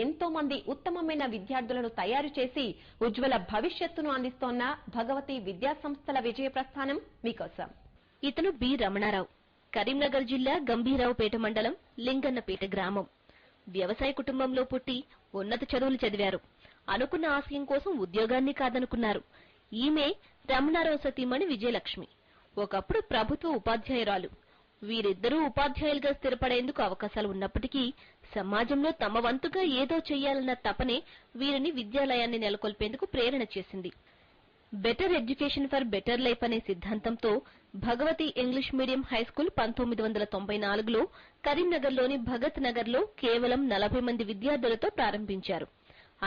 ఎంతో మంది ఉత్తమమైన విద్యార్థులను తయారు చేసి ఉజ్వల భవిష్యత్తును అందిస్తోన్న భగవతి విద్యా సంస్థల విజయ ప్రస్థానం మీకోసం. ఇతను బి రమణారావు. కరీంనగర్ జిల్లా గంభీరావుపేట మండలం లింగన్నపేట గ్రామం. వ్యవసాయ కుటుంబంలో పుట్టి ఉన్నత చదువులు చదివారు. అనుకున్న ఆశయం కోసం ఉద్యోగాన్ని కాదనుకున్నారు. ఈమె రమణారావు సతీమణి విజయలక్ష్మి. ఒకప్పుడు ప్రభుత్వ ఉపాధ్యాయురాలు. వీరిద్దరూ ఉపాధ్యాయులుగా స్థిరపడేందుకు అవకాశాలు ఉన్నప్పటికీ సమాజంలో తమ వంతుగా ఏదో చెయ్యాలన్న తపనే వీరిని విద్యాలయాన్ని నెలకొల్పేందుకు ప్రేరణ చేసింది. Better education for better life అనే సిద్ధాంతంతో భగవతి ఇంగ్లీష్ మీడియం హైస్కూల్ 1994లో కరీంనగర్లోని భగత్ నగర్లో కేవలం 40 మంది విద్యార్థులతో ప్రారంభించారు.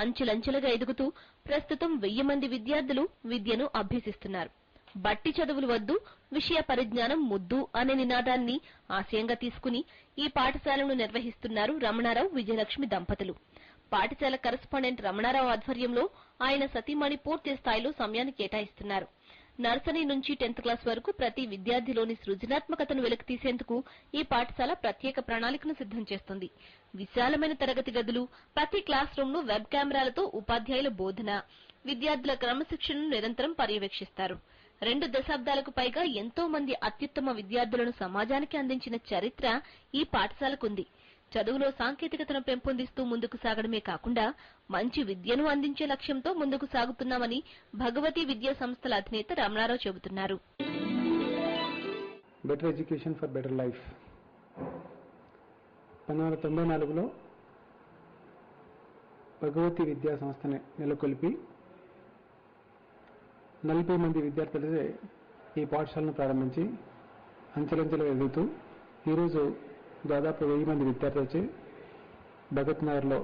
అంచెలంచెలుగా ఎదుగుతూ ప్రస్తుతం 1000 మంది విద్యార్థులు విద్యను అభ్యసిస్తున్నారు. బట్టి చదువులు వద్దు, విషయ పరిజ్ఞానం ముద్దు అనే నినాదాన్ని ఆశయంగా తీసుకుని ఈ పాఠశాలను నిర్వహిస్తున్నారు రమణారావు విజయలక్ష్మి దంపతులు. పాఠశాల కరెస్పాండెంట్ రమణారావు ఆధ్వర్యంలో ఆయన సతీమణి పూర్తి స్థాయిలో సమయాన్ని కేటాయిస్తున్నారు. నర్సరీ నుంచి 10th క్లాస్ వరకు ప్రతి విద్యార్థిలోని సృజనాత్మకతను వెలికితీసేందుకు ఈ పాఠశాల ప్రత్యేక ప్రణాళికను సిద్దం చేస్తుంది. విశాలమైన తరగతి గదులు, ప్రతి క్లాస్ రూమ్ ను వెబ్ కెమెరాలతో ఉపాధ్యాయుల బోధన, విద్యార్థుల క్రమశిక్షణను నిరంతరం పర్యవేక్షిస్తారు. 2 దశాబ్దాలకు పైగా ఎంతో మంది అత్యుత్తమ విద్యార్థులను సమాజానికి అందించిన చరిత్ర ఈ పాఠశాలకుంది. చదువులో సాంకేతికతను పెంపొందిస్తూ ముందుకు సాగడమే కాకుండా మంచి విద్యను అందించే లక్ష్యంతో ముందుకు సాగుతున్నామని భగవతి విద్యా సంస్థల అధినేత రమణారావు చెబుతున్నారు. Better education for better life 1994లో భగవతి విద్యా సంస్థని నెలకొల్పి 40 మంది విద్యార్థులతో ఈ పాఠశాలను ప్రారంభించి అంచెలంచెలుగా ఎదుగుతూ ఈరోజు దాదాపు 1000 మంది విద్యార్థులచే భగత్ నగర్లో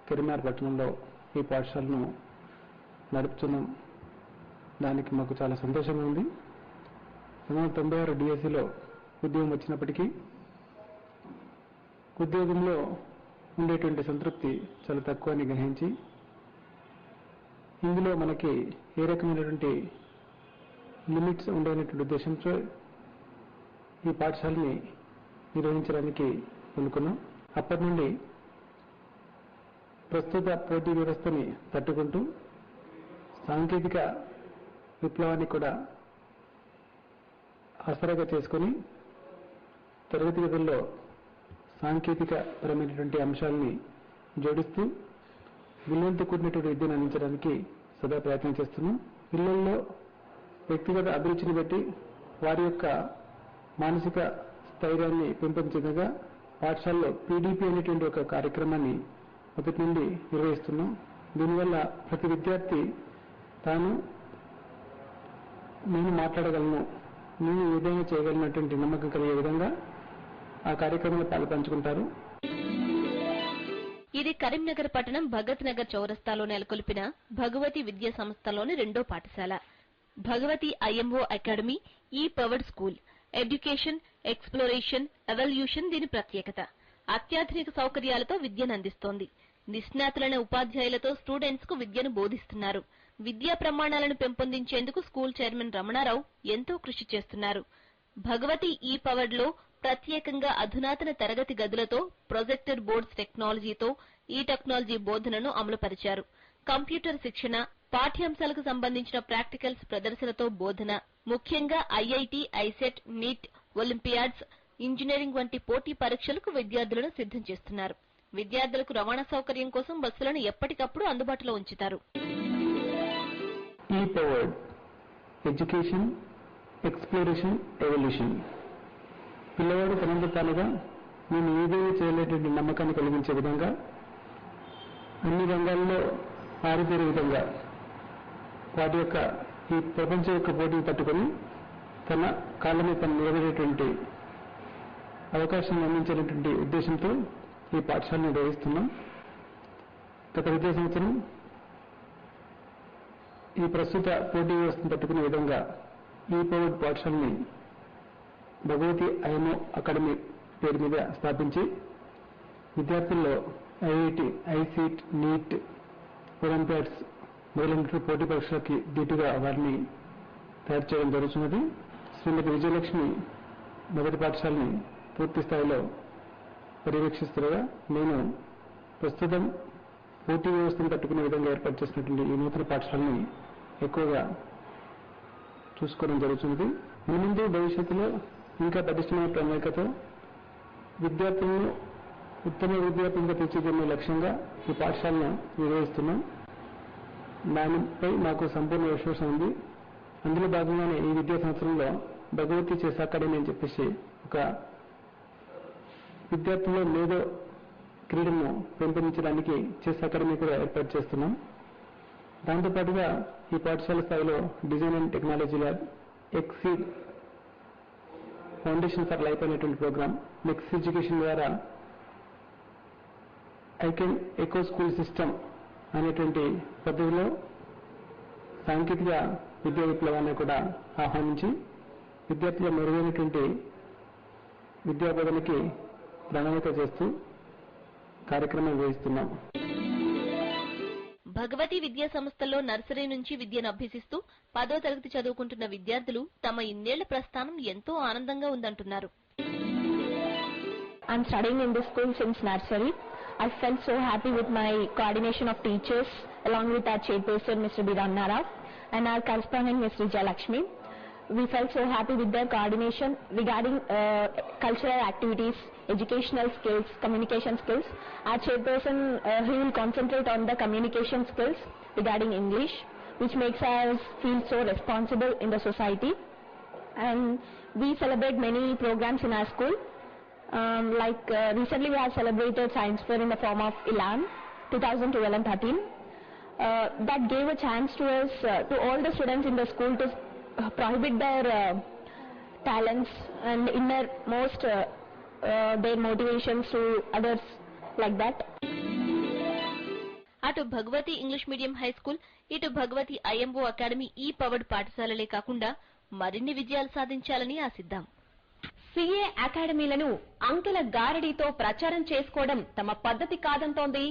కరీంనగర్ పట్టణంలో ఈ పాఠశాలను నడుపుతున్నాం. దానికి మాకు చాలా సంతోషంగా ఉంది. 1996 డిఎస్సిలో ఉద్యోగం వచ్చినప్పటికీ ఉద్యోగంలో ఉండేటువంటి సంతృప్తి చాలా తక్కువ అని గ్రహించి ఇందులో మనకి ఏ రకమైనటువంటి లిమిట్స్ ఉండేటువంటి ఉద్దేశంతో ఈ పాఠశాలని నిర్వహించడానికి అనుకున్నాం. అప్పటి నుండి ప్రస్తుత పోటీ వ్యవస్థని తట్టుకుంటూ సాంకేతిక విప్లవాన్ని కూడా ఆసరాగా చేసుకుని తరగతి గదుల్లో సాంకేతిక పరమైనటువంటి అంశాలని జోడిస్తూ విలువలతో కూడినటువంటి విద్యను అందించడానికి సదా ప్రయత్నం చేస్తున్నాం. పిల్లల్లో వ్యక్తిగత అభిరుచిని బట్టి వారి యొక్క మానసిక స్థైర్యాన్ని పెంపొందించగా పాఠశాలలో పీడీపీ అనేటువంటి ఒక కార్యక్రమాన్ని మొదటి నుండి నిర్వహిస్తున్నాం. దీనివల్ల ప్రతి విద్యార్థి తాను నేను మాట్లాడగలను, నేను ఏదైనా చేయగలిగినటువంటి నమ్మకం కలిగే విధంగా ఆ కార్యక్రమంలో పాల్పంచుకుంటారు. ఇది కరీంనగర్ పట్టణం భగత్ నగర్ చౌరస్తాలో నెలకొల్పిన భగవతి విద్యా సంస్థలోని 2వ పాఠశాల. భగవతి ఐఎంఓ అకాడమీ, ఈ powered school. Education, exploration, evolution దీని ప్రత్యేకత. అత్యాధునిక సౌకర్యాలతో విద్యను అందిస్తోంది. నిష్ణాతులైన ఉపాధ్యాయులతో స్టూడెంట్స్ కు విద్యను బోధిస్తున్నారు. విద్యా ప్రమాణాలను పెంపొందించేందుకు స్కూల్ చైర్మన్ రమణారావు ఎంతో కృషి చేస్తున్నారు. భగవతి ఈ పవర్డ్ లో ప్రత్యేకంగా అధునాతన తరగతి గదులతో, ప్రొజెక్టర్ బోర్డ్స్ టెక్నాలజీతో ఈ టెక్నాలజీ బోధనను అమలుపరిచారు. కంప్యూటర్ శిక్షణ, పాఠ్యాంశాలకు సంబంధించిన ప్రాక్టికల్స్ ప్రదర్శనతో బోధన, ముఖ్యంగా IIT, ICET, NEET, olympiads, engineering వంటి పోటీ పరీక్షలకు విద్యార్థులను సిద్దం చేస్తున్నారు. విద్యార్థులకు రవాణా సౌకర్యం కోసం బస్సులను ఎప్పటికప్పుడు అందుబాటులో ఉంచుతారు. ఈ పవర్డ్ ఎడ్యుకేషన్, ఎక్స్ప్లోరేషన్, ఎవల్యూషన్. పిల్లవాడు తనంత తానుగా నేను ఏదైనా చేయలేటువంటి నమ్మకాన్ని కలిగించే విధంగా అన్ని రంగాల్లో ఆరితేరే విధంగా వాటి యొక్క ఈ ప్రపంచం యొక్క పోటీని తట్టుకొని తన కాళ్ళ మీద తను నిలబడేటువంటి అవకాశాన్ని అందించేటువంటి ఉద్దేశంతో ఈ పాఠశాలను నిర్వహిస్తున్నాం. గత విద్యా సంవత్సరం ఈ ప్రస్తుత పోటీ వ్యవస్థను తట్టుకునే విధంగా ఈ పవర్డ్ పాఠశాలని భగవతి ఐఎంఓ అకాడమీ పేరు మీద స్థాపించి విద్యార్థుల్లో ఐఐటి, ఐసీట్, నీట్, ఒలింపియాడ్స్ మొదలైన పోటీ పరీక్షలకి దీటుగా వారిని తయారు చేయడం జరుగుతున్నది. శ్రీమతి విజయలక్ష్మి మొదటి పాఠశాలని పూర్తి స్థాయిలో పర్యవేక్షిస్తుండగా నేను ప్రస్తుతం పోటీ వ్యవస్థను తట్టుకునే విధంగా ఏర్పాటు చేసినటువంటి ఈ నూతన పాఠశాలని ఎక్కువగా చూసుకోవడం జరుగుతుంది. ముందు భవిష్యత్తులో ఇంకా పటిష్టమైన ప్రణాళికతో విద్యార్థులను ఉత్తమ విద్యార్థులుగా తీర్చిదిద్దే లక్ష్యంగా ఈ పాఠశాలను నిర్వహిస్తున్నాం. దానిపై మాకు సంపూర్ణ విశ్వాసం ఉంది. అందులో భాగంగానే ఈ విద్యా సంవత్సరంలో భగవతి చెస్ అకాడమీ అని చెప్పేసి ఒక విద్యార్థుల్లో మేధో క్రీడను పెంపొందించడానికి చెస్ అకాడమీ కూడా ఏర్పాటు చేస్తున్నాం. దాంతోపాటుగా ఈ పాఠశాల స్థాయిలో design and technology lab, exceed foundation for life అనేటువంటి ప్రోగ్రామ్, నెక్స్ట్ ఎడ్యుకేషన్ ద్వారా ఐకెన్ ఎకో స్కూల్ సిస్టమ్ అనేటువంటి పద్ధతిలో సాంకేతిక విద్యా విప్లవాన్ని కూడా ఆహ్వానించి విద్యార్థుల మెరుగైనటువంటి విద్యాబోధనకి ప్రణాళిక చేస్తూ కార్యక్రమం నిర్వహిస్తున్నాం. భగవతి విద్యా సంస్థల్లో నర్సరీ నుంచి విద్యను అభ్యసిస్తూ 10వ తరగతి చదువుకుంటున్న విద్యార్థులు తమ ఇన్నేళ్ల ప్రస్థానం ఎంతో ఆనందంగా ఉందంటున్నారు. I'm studying in this school since nursery. I felt so happy with my coordination of teachers along with our chairperson Mr. B. Ramnarao and our correspondent Ms. Vijay Lakshmi. We felt so happy with their coordination regarding cultural activities, educational skills, communication skills. Our chairperson, he will concentrate on the communication skills regarding English, which makes us feel so responsible in the society. And we celebrate many programs in our school. Recently we have celebrated science fair in the form of ELAN 2012 and 13. That gave a chance to us, to all the students in the school, to prohibit their talents and innermost their motivations to others like that. అటు Bhagavathi English medium high school, ఇటు Bhagavathi IMO academy ఈ powered పాఠశాలలే కాకుండా మరిన్ని విజయాలు సాధించాలని ఆశిద్దాం. CA అకాడమీలను అంకెల గారడీతో ప్రచారం చేసుకోవడం తమ పద్ధతి కాదంటోంది